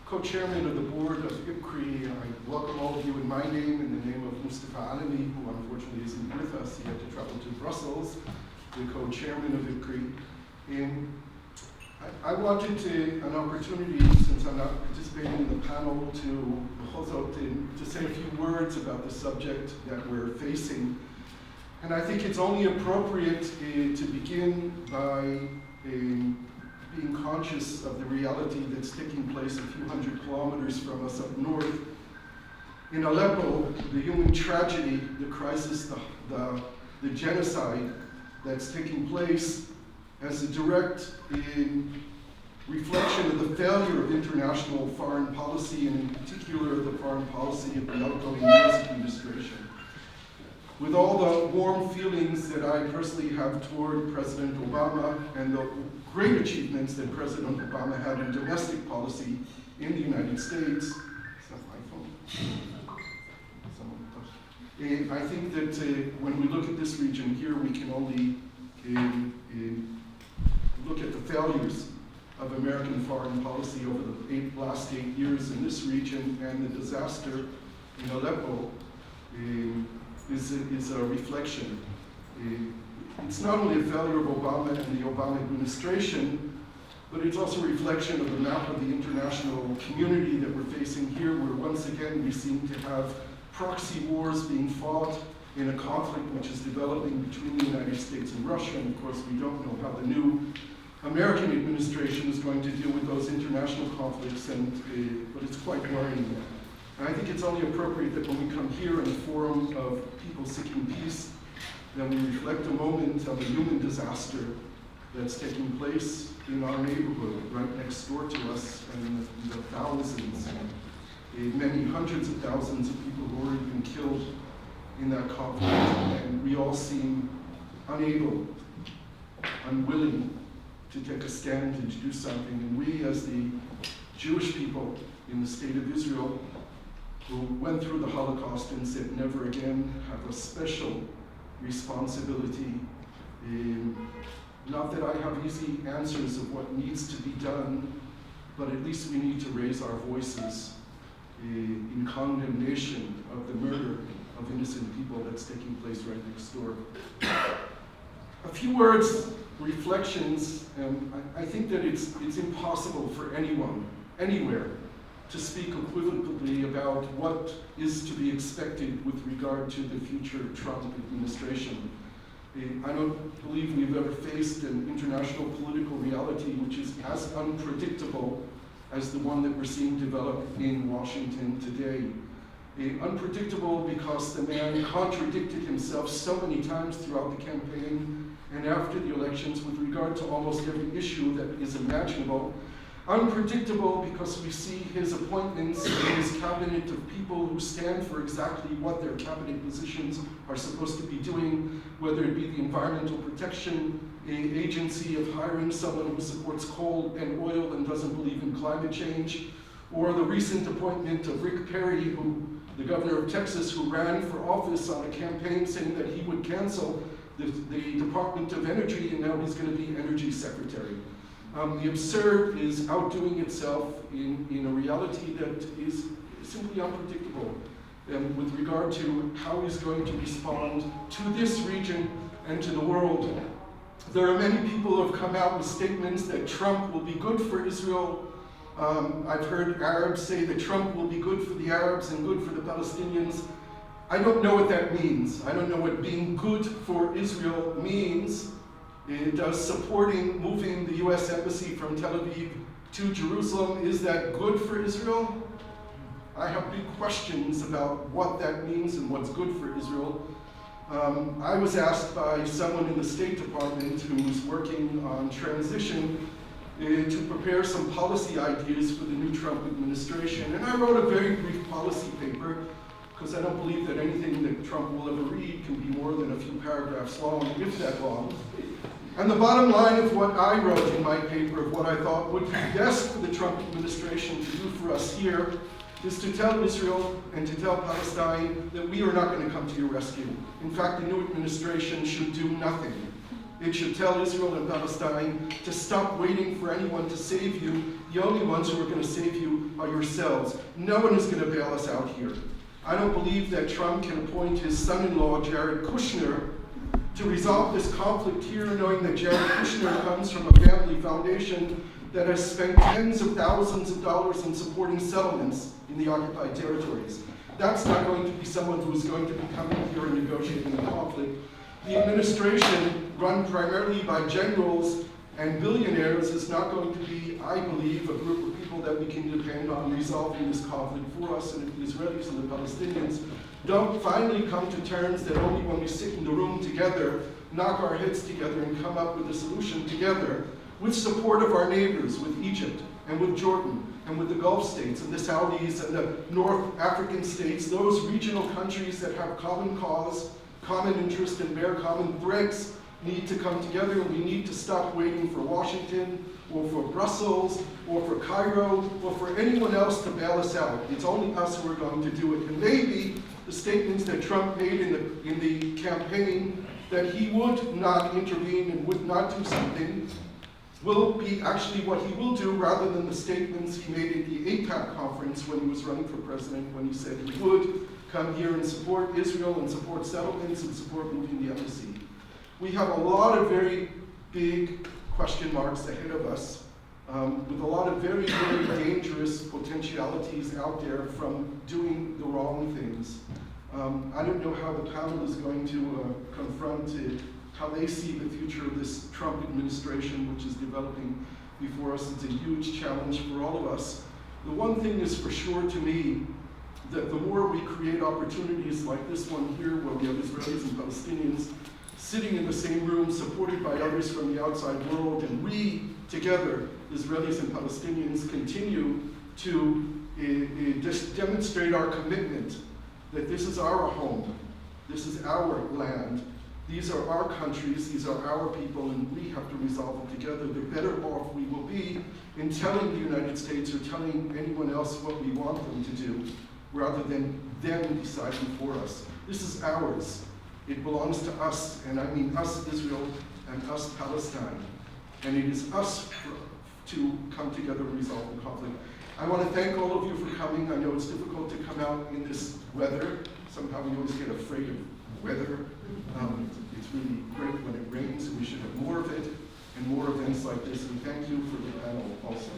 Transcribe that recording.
co-chairman of the board of IPCRI. I welcome all of you in my name, in the name of Mustafa Alami, who unfortunately isn't with us. He had to travel to Brussels, the co-chairman of IPCRI. And I wanted an opportunity, since I'm not participating in the panel, to say a few words about the subject that we're facing. And I think it's only appropriate to begin by being conscious of the reality that's taking place a few hundred kilometers from us up north. In Aleppo, the human tragedy, the crisis, the genocide that's taking place as a direct reflection of the failure of international foreign policy, and in particular the foreign policy of the outgoing US administration. With all the warm feelings that I personally have toward President Obama and the great achievements that President Obama had in domestic policy in the United States, it's not my phone. And I think that when we look at this region here, we can only look at the failures of American foreign policy over the last 8 years in this region, and the disaster in Aleppo is a reflection. It's not only a failure of Obama and the Obama administration, but it's also a reflection of the map of the international community that we're facing here, where once again we seem to have proxy wars being fought in a conflict which is developing between the United States and Russia. And of course, we don't know how the new American administration is going to deal with those international conflicts, but it's quite worrying. And I think it's only appropriate that when we come here in a forum of people seeking peace, that we reflect a moment on the human disaster that's taking place in our neighborhood, right next door to us, and the thousands, many hundreds of thousands of people who have already been killed in that conflict. And we all seem unable, unwilling to take a stand and to do something. And we, as the Jewish people in the state of Israel, who went through the Holocaust and said never again, have a special responsibility. Not that I have easy answers of what needs to be done, but at least we need to raise our voices in condemnation of the murder of innocent people that's taking place right next door. A few words, reflections. I think that it's impossible for anyone, anywhere, to speak equivocally about what is to be expected with regard to the future Trump administration. I don't believe we've ever faced an international political reality which is as unpredictable as the one that we're seeing develop in Washington today. Unpredictable because the man contradicted himself so many times throughout the campaign and after the elections with regard to almost every issue that is imaginable. Unpredictable because we see his appointments in his cabinet of people who stand for exactly what their cabinet positions are supposed to be doing, whether it be the Environmental Protection Agency of hiring someone who supports coal and oil and doesn't believe in climate change, or the recent appointment of Rick Perry, the governor of Texas, who ran for office on a campaign saying that he would cancel the Department of Energy, and now he's going to be Energy Secretary. The absurd is outdoing itself in a reality that is simply unpredictable with regard to how he's going to respond to this region and to the world. There are many people who have come out with statements that Trump will be good for Israel. I've heard Arabs say that Trump will be good for the Arabs and good for the Palestinians. I don't know what that means. I don't know what being good for Israel means. Does supporting moving the US Embassy from Tel Aviv to Jerusalem, is that good for Israel? I have big questions about what that means and what's good for Israel. I was asked by someone in the State Department who's working on transition to prepare some policy ideas for the new Trump administration. And I wrote a very brief policy paper, because I don't believe that anything that Trump will ever read can be more than a few paragraphs long, if that long. And the bottom line of what I wrote in my paper, of what I thought would be best for the Trump administration to do for us here, is to tell Israel and to tell Palestine that we are not going to come to your rescue. In fact, the new administration should do nothing. It should tell Israel and Palestine to stop waiting for anyone to save you. The only ones who are going to save you are yourselves. No one is going to bail us out here. I don't believe that Trump can appoint his son-in-law, Jared Kushner, to resolve this conflict here, knowing that Jared Kushner comes from a family foundation that has spent tens of thousands of dollars in supporting settlements in the occupied territories. That's not going to be someone who is going to be coming here and negotiating the conflict. The administration, run primarily by generals and billionaires, is not going to be, I believe, a group of people that we can depend on resolving this conflict for us. And if the Israelis and the Palestinians don't finally come to terms that only when we sit in the room together, knock our heads together and come up with a solution together, with support of our neighbors, with Egypt and with Jordan and with the Gulf states and the Saudis and the North African states, those regional countries that have common cause, common interest, and bear common threats, need to come together. We need to stop waiting for Washington or for Brussels or for Cairo or for anyone else to bail us out. It's only us who are going to do it. And maybe the statements that Trump made in the campaign that he would not intervene and would not do something will be actually what he will do, rather than the statements he made at the AIPAC conference when he was running for president, when he said he would come here and support Israel and support settlements and support moving the embassy. We have a lot of very big question marks ahead of us, with a lot of very, very dangerous potentialities out there from doing the wrong things. I don't know how the panel is going to confront it, how they see the future of this Trump administration, which is developing before us. It's a huge challenge for all of us. The one thing is for sure to me, that the more we create opportunities like this one here, where we have Israelis and Palestinians sitting in the same room, supported by others from the outside world, and we together, Israelis and Palestinians, continue to demonstrate our commitment that this is our home, this is our land, these are our countries, these are our people, and we have to resolve it together. The better off we will be in telling the United States or telling anyone else what we want them to do, rather than them deciding for us. This is ours. It belongs to us, and I mean us, Israel, and us, Palestine. And it is us to come together and resolve the conflict. I want to thank all of you for coming. I know it's difficult to come out in this weather. Somehow we always get afraid of weather. It's really great when it rains, and we should have more of it, and more events like this. And thank you for the panel also.